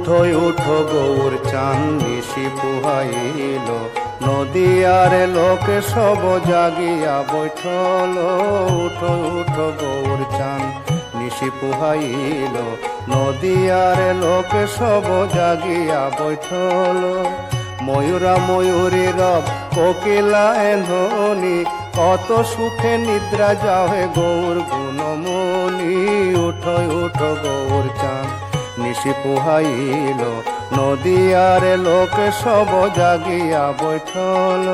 উঠোই উঠো গৌর চান নিশি পুহাইল, নদিয়ার লোকে সব জাগিয়া বৈঠল। উঠোই উঠো গৌর চান নিশি পুহাইল, নদিয়ার লোকে সব জাগিয়া বৈঠল। ময়ূরা ময়ূরী রব কোকিলা ধ্বনি, কত সুখে নিদ্রা যাহে গৌর গুণমণি। উঠোই উঠো গৌর চান নিশি পুহাইল, নদিয়ার লোকে সব জাগিয়া বৈঠল।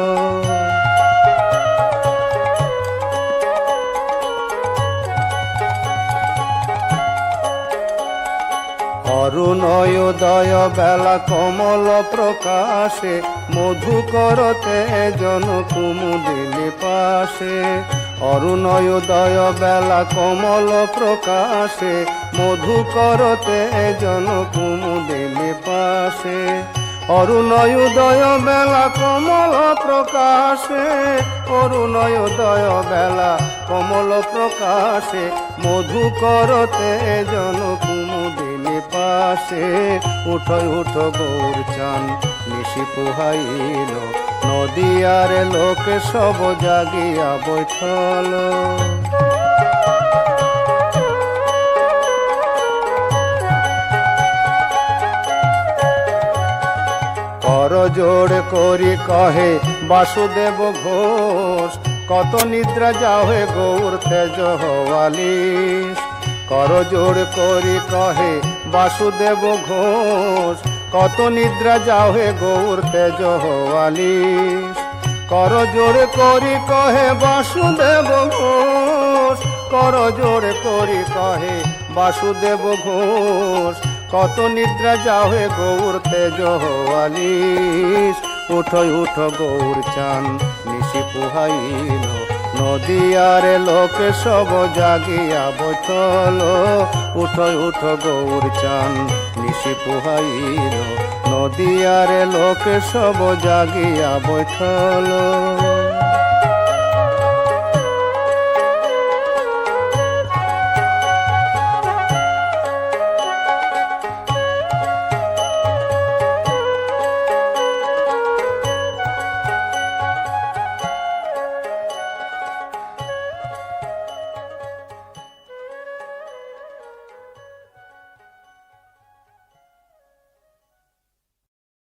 অরুণোদয় বেলা কমল প্রকাশে, মধুকরতে জন কুমুদিনী পাশে। অরুণোদয় বেলা কমল প্রকাশে, মধুকরতে জন কুমুদিনী পাশে। অরুণোদয় বেলা কমল প্রকাশে, অরুণোদয় বেলা কমল প্রকাশে, মধুকরতে জন কুমুদিনী পাশে। উঠোই উঠো গৌর চান নিশি পুহাইল, নদিয়ার লোকে সব জাগিয়া বৈঠল। করজোড় করি কহে বাসুদেব ঘোষ, কত নিদ্রা যাহে গৌর তেজ হওয়ালিস। করজোড় করি কহে বাসুদেব ঘোষ, কত নিদ্রা যাহে গৌর তেজ হওয়ালিস। করজোড় করি কহে বাসুদেব ঘোষ, করজোড় করি কহে বাসুদেব ঘোষ, কত নিদ্রা যাহে গৌর তেজ হওয়ালিস। উঠোই উঠো গৌর চান নিশি পুহাইল, নদিয়ার লোকে সব জাগিয়া বৈঠল। উঠোই উঠো গৌর চান নিশি পুহাইল, নদিয়ার লোকে সব জাগিয়া বৈঠল।